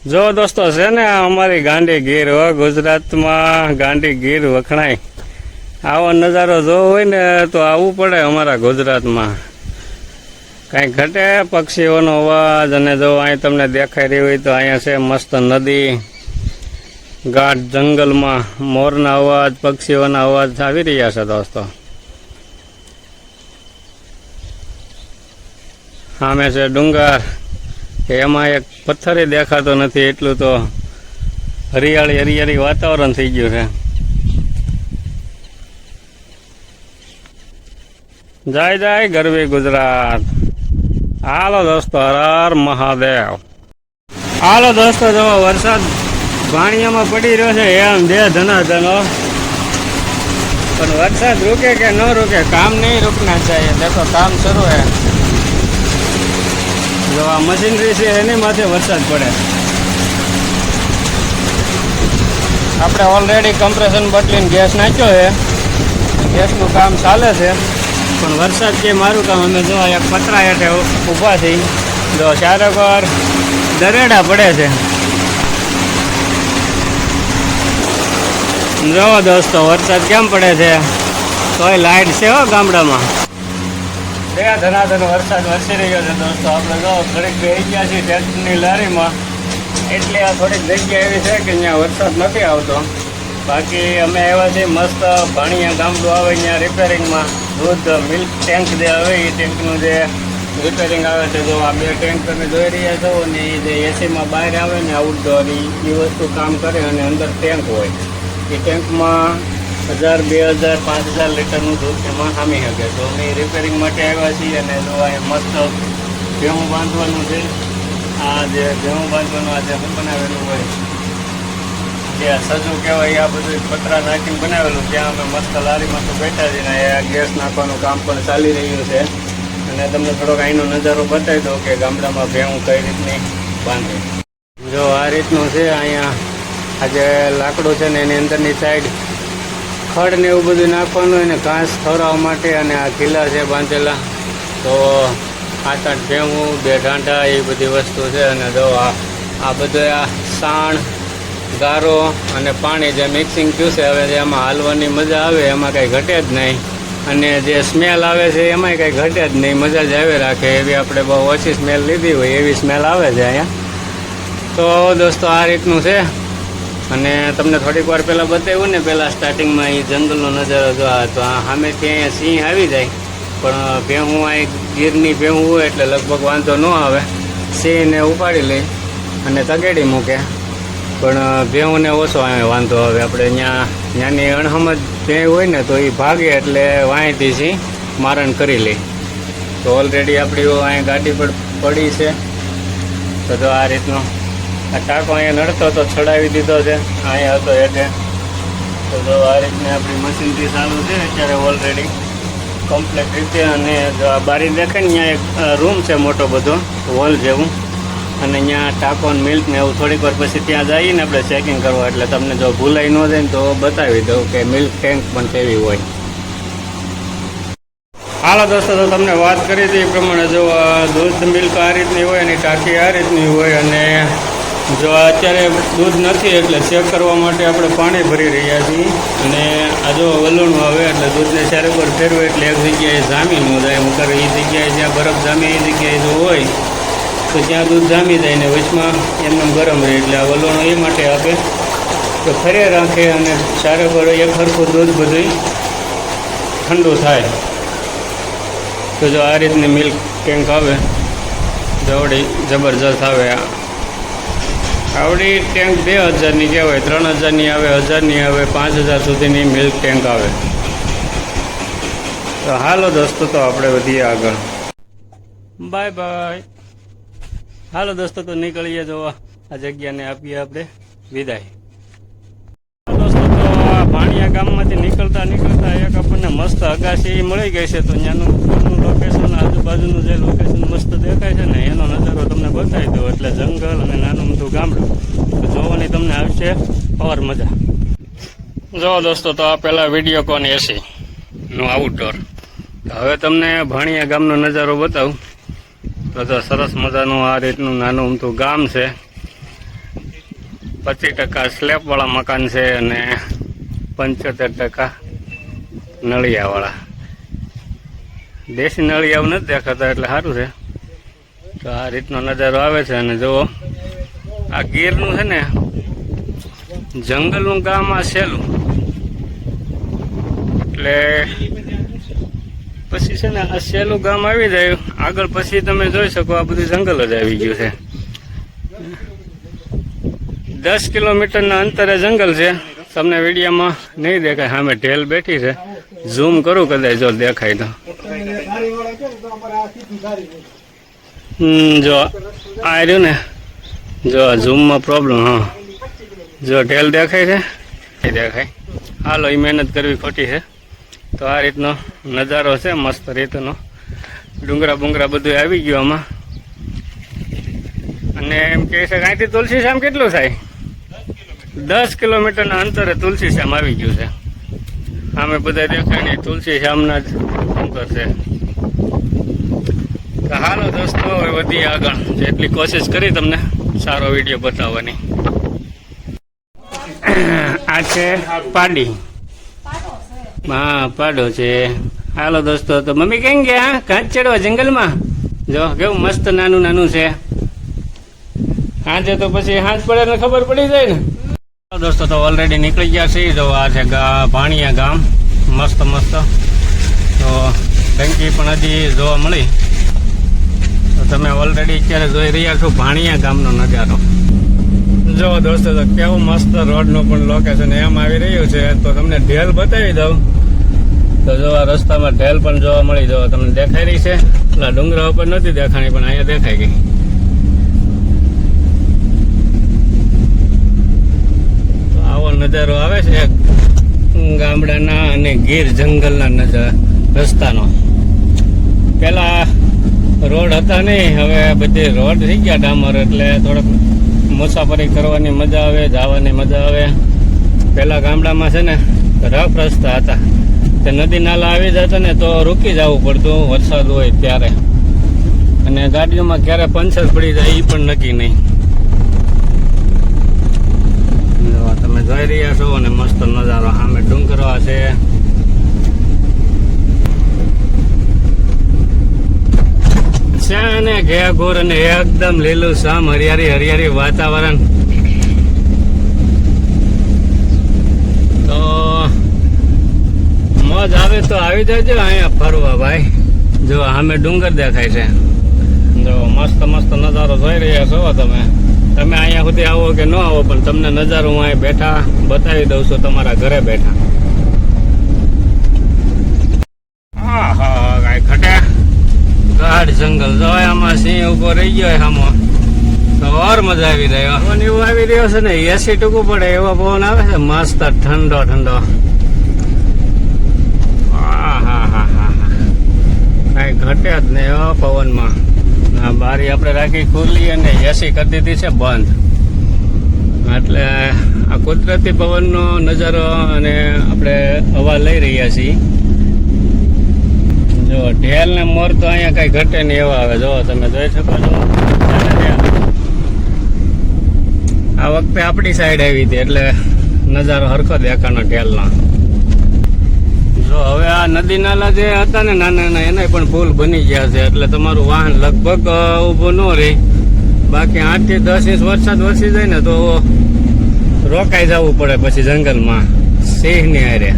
જો દોસ્તો છે ને અમારી ગાંડી ગીર હો, ગુજરાતમાં ગાંડી ગીર વખણાય. આવો નજારો જોવો હોય ને તો આવવું પડે અમારા ગુજરાતમાં. કાંઈ ઘટે પક્ષીઓનો અવાજ. અને જો અહીં તમને દેખાઈ રહી હોય તો અહીંયા છે મસ્ત નદી, ગાઢ જંગલમાં મોરના અવાજ, પક્ષીઓના અવાજ આવી રહ્યા છે દોસ્તો. સામે છે ડુંગર, એમાં એક પથ્થરે દેખાતો નથી, એટલું તો હરિયાળી હરિયાળી વાતાવરણ થઈ ગયું છે. જય જય ગરવી ગુજરાત. હાલો દોસ્તો, હર હર મહાદેવ. હાલો દોસ્તો, જો વરસાદ ભાણિયામાં પડી રહ્યો છે એમ બે ધનાધનો, પણ વરસાદ રૂકે કે ન રૂકે, કામ નહીં રૂકના चाहिए. देखो काम શરૂ है. જો આ મશીનરી છે એની માથે વરસાદ પડે. આપણે ઓલરેડી કમ્પ્રેશન બદલીને ગેસ નાખ્યો છે, ગેસનું કામ ચાલે છે. પણ વરસાદ કે મારું કામ, અમે જો એક પતરા હેઠે ઊભા થઈ, જો ચારે પર દરેડા પડે છે. જો દોસ્તો વરસાદ કેમ પડે છે, તોય લાઇટ છે હો ગામડામાં. બે ધનાધન વરસાદ વરસી રહ્યો છે દોસ્તો. આપણે જો ઘડીક બેસી ગયા છીએ ટ્રેક્ટરની લારીમાં, એટલે આ થોડીક જગ્યા એવી છે કે ત્યાં વરસાદ નથી આવતો. બાકી અમે આવ્યા છીએ મસ્ત ભાણિયા ગામડું આવે ત્યાં રિપેરિંગમાં. દૂધ મિલ્ક ટેન્ક જે આવે એ ટેન્કનું જે રિપેરિંગ આવે છે. જો આ બે ટેન્ક તમે જોઈ રહ્યા છો ને, એ જે એસીમાં બહાર આવે ને આઉટડોર, એ વસ્તુ કામ કરે. અને અંદર ટેન્ક હોય, એ ટેન્કમાં 1000, 2000, 5000 લીટરનું દૂધ એમાં સામી શકે. તો અમે રિપેરિંગ માટે આવ્યા છીએ. અને જો આ મસ્ત ભેહું બાંધવાનું છે. આ જે ભેહું બાંધવાનું આ જે બનાવેલું હોય, જે સજુ કહેવાય, આ બધું પતરા નાખીને બનાવેલું. ત્યાં અમે મસ્ત લારીમાં તો બેઠા છીએ ને ગેસ નાખવાનું કામ પણ ચાલી રહ્યું છે. અને તમને થોડોક અહીંનો નજારો બતાવી દો કે ગામડામાં ભેહું કઈ રીતની બાંધે. જો આ રીતનું છે. અહીંયા આ જે લાકડું છે ને એની અંદરની સાઈડ ખડ ને એવું બધું નાખવાનું, એને ઘાસ ખવડાવવા માટે. અને આ ખીલા છે બાંધેલા, તો 8-8 ભેહું, 2 ઢાંઢા, એ બધી વસ્તુ છે. અને જો આ બધું આ સાણ, ગારો અને પાણી જે મિક્સિંગ થયું છે, હવે એમાં હાલવાની મજા આવે, એમાં કંઈ ઘટે જ નહીં. અને જે સ્મેલ આવે છે એમાંય કંઈ ઘટે જ નહીં, મજા જ આવે રાખે એવી. આપણે બહુ ઓછી સ્મેલ લીધી હોય એવી સ્મેલ આવે છે અહીંયા. તો દોસ્તો આ રીતનું છે. અને તમને થોડીક વાર પહેલાં બતાવ્યું ને, પહેલાં સ્ટાર્ટિંગમાં એ જંગલનો નજારો જો આ, તો આ સામેથી અહીંયા સિંહ આવી જાય. પણ ભેહું અહીં ગીરની ભેહું હોય એટલે લગભગ વાંધો ન આવે. સિંહને ઉપાડી લઈ અને તગેડી મૂકે, પણ ભેહુંને ઓછો અહીંયા વાંધો આવે. આપણે ત્યાંની અણહમજ ભેહ હોય ને તો એ ભાગે, એટલે વાંયથી સિંહ મારણ કરી લે. તો ઓલરેડી આપણી અહીંયા ગાડી પર પડી છે. તો જો આ રીતનો આ ટાંકો અહીંયા નડતો તો ચડાવી દીધો છે, અહીંયા હતો હેઠે. તો જો આ રીતની આપણી મશીનરી ચાલુ છે અત્યારે ઓલરેડી કમ્પ્લીટ રીતે. અને જો આ બારી દેખાય ને, ત્યાં એક રૂમ છે મોટો બધો હોલ જેવું. અને અહીંયા ટાંકો ને મિલ્ક ને એવું થોડીક વાર પછી ત્યાં જઈએ ને આપણે ચેકિંગ કરવા, એટલે તમને જો ભૂલાઈ ન જાય ને તો બતાવી દઉં કે મિલ્ક ટેન્ક પણ કેવી હોય. હાલો દોસ્તો, તો તમને વાત કરી હતી એ પ્રમાણે જો દૂધ મિલ્ક આ રીતની હોય, અને ટાંકી આ રીતની હોય. અને જો અત્યારે દૂધ નથી એટલે ચેક કરવા માટે આપણે પાણી ભરી રહ્યા છીએ. અને આ જો વલણું આવે એટલે દૂધને ચારે પર ફેરવું એટલે એક જગ્યાએ જામી ન જાય. નકર એ જગ્યાએ જ્યાં બરફ જામે એ જગ્યાએ જો હોય તો ત્યાં દૂધ જામી જાય ને વચમાં એમને ગરમ રહે. એટલે આ વલણો એ માટે આપે કે ફરે રાખે અને ચારે પર એક સરખું દૂધ બધું ઠંડુ થાય. તો જો આ રીતની મિલ્ક ટેન્ક આવે, જવડી જબરજસ્ત આવે. આવડી ટેન્ક 2000ની કહેવાય, 3000ની આવે, 1000ની આવે, 5000 સુધીની મિલ્ક ટેન્ક આવે. તો હાલો દોસ્તો, તો આપણે વધીએ આગળ. Bye bye. હાલો દોસ્તો, તો નીકળીએ. જો આ જગ્યાને આપીએ આપણે વિદાય. દોસ્તો, તો આ ભાણિયા ગામમાંથી નીકળતા એક આપણને મસ્ત અગાસી મળી ગઈ છે. તો ત્યાંનું લોકેશન, આજુબાજુનું જે લોકેશન મસ્ત દેખાય છે ને, એનો નજારો તમને બતાવી દો. એટલે જંગલ અને નાનું મોટું ગામડું, તો જોવાની તમને આવશે ઓર મજા. જો દોસ્તો, તો આ પહેલાં વિડીયોકોન એસીનું આઉટડોર. હવે તમને ભાણિયા ગામનો નજારો બતાવું. તો સરસ મજાનું આ રીતનું નાનું અમથું ગામ છે. 25% સ્લેબવાળા મકાન છે અને 75% નળિયાવાળા. દેશી નળિયા નથી દેખાતા એટલે સારું છે. તો આ રીતનો નજારો આવે છે. અને જુઓ આ ગીરનું છે ને જંગલનું ગામ આ સહેલું, એટલે પછી છે ને આ સહેલું ગામ આવી જાય આગળ, પછી તમે જોઈ શકો આ બધું જંગલ જ આવી ગયું છે. 10 કિલોમીટરના અંતરે જંગલ છે. તમને વિડીયોમાં નહીં દેખાય, સામે ઢેલ બેઠી છે. ઝૂમ કરું કદાચ જો દેખાય તો. જો આ રહ્યું ને, જો ઝૂમમાં પ્રોબ્લેમ. હા જો ઢેલ દેખાય છે, દેખાય. હાલો એ મહેનત કરવી ખોટી છે. તો આ રીતનો નજારો છે મસ્ત રીતનો. ડુંગરા બુંગરા બધું આવી ગયું આમાં. અને એમ કહે છે કે અહીંથી તુલસી શ્યામ કેટલું થાય? 10 કિલોમીટરના અંતરે તુલસી શ્યામ આવી ગયું છે. આમે બધા દેખાય ને તુલસી શ્યામના જ ડુંગર છે. તો હાલો દોસ્તો હવે વધી આગળ. જેટલી કોશિશ કરી તમને સારો વિડીયો બતાવવાની. આ છે પાડી. હા પાડો છે. હાલો દોસ્તો, તો મમ્મી કેમ ગયા કાચ ચડવા જંગલમાં? જો કેવું મસ્ત નાનું નાનું છે. હાજે તો પછી હાથ પડે ને ખબર પડી જાય ને. દોસ્તો તો ઓલરેડી નીકળી ગયા છે. જો આ છે ભાણિયા ગામ, મસ્ત મસ્ત. તો ટંકી પણ હજી જોવા મળી. તો તમે ઓલરેડી અત્યારે જોઈ રહ્યા છો ભાણિયા ગામનો નજારો. જો દોસ્તો તો કેવું મસ્ત રોડનું પણ લોકેશન એમ આવી રહ્યું છે. તો તમને ઢેલ બતાવી દઉં. તો જો આ રસ્તામાં ઢેલ પણ જોવા મળી. જો તમને દેખાઈ રહી છે. એટલે ડુંગરા ઉપર નથી દેખાણી પણ અહીંયા દેખાઈ ગઈ. તો આવો નજારો આવે છે ગામડાના અને ગીર જંગલના નજારા રસ્તાનો. પેલા રોડ હતા નહીં, હવે બધી રોડ થઈ ગયા ડામર, એટલે થોડોક મુસાફરી કરવાની મજા આવે, જવાની મજા આવે. પેલા ગામડામાં છે ને રફ રસ્તા હતા. તે નદી નાલા આવી જતા ને તો રૂકી જવું પડતું વરસાદ હોય ત્યારે. અને ગાડીઓમાં ક્યારે પંચર પડી જાય એ પણ નક્કી નહીં. તમે જોઈ રહ્યા છો અને મસ્ત નજારો. સામે ડુંગરો છે. ને ઘેઘોર અને એકદમ લીલું શામ હરિયાળી હરિયાળી વાતાવરણ. તો મોજ આવે તો આવી જજો અહીંયા ફરવા ભાઈ. જો સામે ડુંગર દેખાય છે. જો મસ્ત મસ્ત નજારો જોઈ રહ્યા છો તમે. તમે અહીંયા સુધી આવો કે ન આવો પણ તમને નજારો હું અહીંયા બેઠા બતાવી દઉં છું, તમારા ઘરે બેઠા. હા હા કાંઈ ઘટે ગાઢ જંગલ. જો આમાં સિંહ ઉભો રહી ગયો આમાં. તો ઓર મજા આવી રહ્યો. પવન એવું આવી રહ્યો છે ને, એસી ટૂંકું પડે એવો પવન આવે છે. મસ્ત ઠંડો ઠંડો. હા હા હા હા કઈ ઘટે જ નહીં હો પવનમાં. બારી આપણે રાખી ખુલ્લી અને એસી કરી દીધી છે બંધ. એટલે આ કુદરતી પવનનો નજારો અને આપણે હવા લઈ રહ્યા છીએ. જો ઢેલ ને મોર તો અહીંયા કઈ ઘટે નહીં એવા આવે. જો તમે જોઈ શકો છો. આ વખતે આપણી સાઈડ આવી હતી એટલે નજારો હરખો દેખાનો ઢેલનો. જો હવે આ નદી નાલા જે હતા ને નાના નાના એના પણ પુલ બની ગયા છે. એટલે તમારું વાહન લગભગ ઊભું ન રહે. બાકી 8 થી 10 ઇંચ વરસાદ વરસી જાય ને તો રોકાઈ જવું પડે પછી જંગલમાં સિંહની હારે.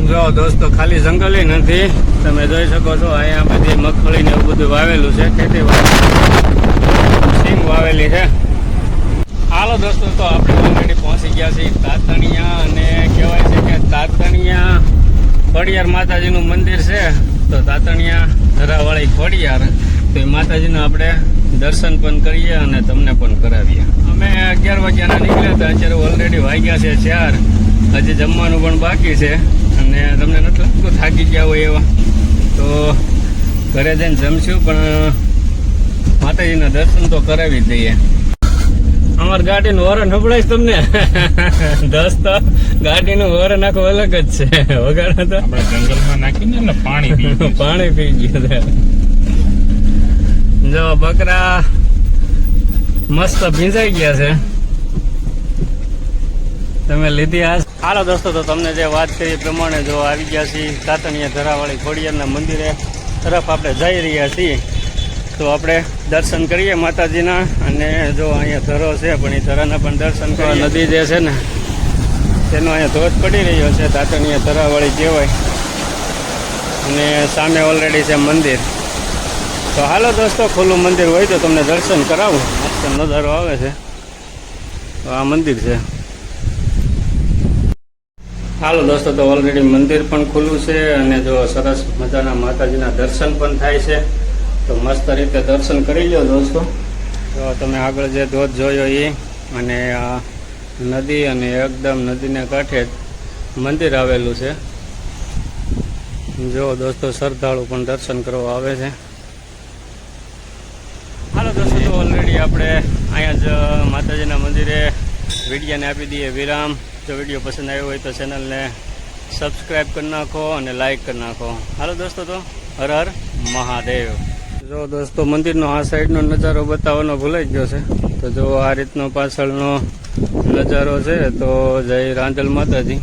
જો દોસ્તો ખાલી જંગલ નથી. તમે જોઈ શકો છો અહીંયા બધી મગફળી ને એવું બધું વાવેલું છે. ખેતી સિંગ વાવેલી છે. હાલો દોસ્તો તો આપણે ઓલરેડી પહોંચી ગયા છીએ તાતણિયા. અને કહેવાય છે કે તાતણિયા ખોડિયાર માતાજીનું મંદિર છે. તો તાતણિયા ધરાવાળી ખોડિયાર, તો એ માતાજીનું આપણે દર્શન પણ કરીએ અને તમને પણ કરાવીએ. અમે 11 વાગ્યાના નીકળ્યા હતા. અત્યારે ઓલરેડી વાગ્યા છે 4. હજી જમવાનું પણ બાકી છે. અને તમને નથી લાગતું થાકી ગયા હોય એવા? તો ઘરે જઈને જમશું પણ માતાજીના દર્શન તો કરાવી જ દઈએ. અમારી ગાડીનું હોરન સંભળાય તમને? દોસ્તો ગાડીનું હોરન આખું અલગ જ છે. વગાડો તો જંગલમાં નાખીને પાણી પી ગયું. જો બકરા મસ્ત ભીંજાઈ ગયા છે. તમે લીધી આ હાલો દોસ્તો, તો તમને જે વાત કરી એ પ્રમાણે જો આવી ગયા છીએ તાતણિયા ધરાવાળી ખોડિયારના મંદિરે તરફ આપણે જઈ રહ્યા છીએ. તો આપણે દર્શન કરીએ માતાજીના, અને જો અહીંયા ધરો છે પણ એ ધરાના પણ દર્શન કરીએ. નદી જે છે ને તેનો અહીંયા ધોધ પડી રહ્યો છે, તાતણિયા ધરાવાળી કહેવાય, અને સામે ઓલરેડી છે મંદિર. તો હાલો દોસ્તો, ખુલ્લું મંદિર હોય તો તમને દર્શન કરાવું. મસ્ત નજારો આવે છે. તો આ મંદિર છે. હાલો દોસ્તો, તો ઓલરેડી મંદિર પણ ખુલ્લું છે, અને જો સરસ મજાના માતાજીના દર્શન પણ થાય છે. તો મસ્ત રીતે દર્શન કરી લો દોસ્તો. તો તમે આગળ જે ધોધ જોયો એ, અને આ નદી, અને એકદમ નદીને કાંઠે જ મંદિર આવેલું છે. જો દોસ્તો, શ્રદ્ધાળુ પણ દર્શન કરવા આવે છે. હાલો દોસ્તો, તો ઓલરેડી આપણે અહીંયા જ માતાજીના મંદિરે વિડીયોને આપી દઈએ વિરામ. જો વિડીયો પસંદ આવ્યો હોય તો ચેનલને સબસ્ક્રાઈબ કરી નાખો અને લાઈક કરી નાખો. હાલો દોસ્તો, તો હર હર મહાદેવ. જો દોસ્તો, મંદિરનો આ સાઈડનો નજારો બતાવવાનો ભૂલાઈ ગયો છે. તો જો આ રીતનો પાછળનો નજારો છે. તો જય રાંધલ માતાજી.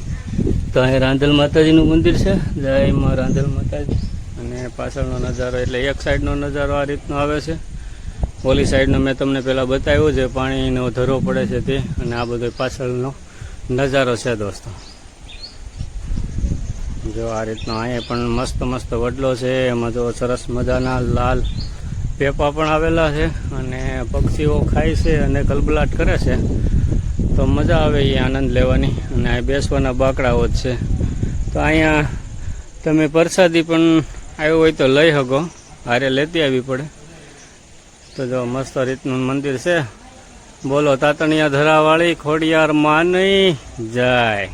તો અહીં રાંધલ માતાજીનું મંદિર છે. જય માં રાંધલ માતાજી. અને પાછળનો નજારો એટલે એક સાઈડનો નજારો આ રીતનો આવે છે. ઓલી સાઈડનો મેં તમને પહેલાં બતાવ્યું છે, પાણીનો ધરો પડે છે તે, અને આ બધો પાછળનો નજારો છે દોસ્તો. જો આ રીતનો અહીંયા પણ મસ્ત મસ્ત વડલો છે. એમાં જો સરસ મજાના લાલ પેપા પણ આવેલા છે, અને પક્ષીઓ ખાય છે અને કલબલાટ કરે છે. તો મજા આવે એ આનંદ લેવાની. અને અહીં બેસવાના બાકડાઓ જ છે. તો અહીંયા તમે પ્રસાદી પણ આવ્યો હોય તો લઈ શકો, હારે લેતી આવવી પડે. તો જો મસ્ત રીતનું મંદિર છે. બોલો તાતણિયા ધરાવાળી ખોડિયાર માની જય.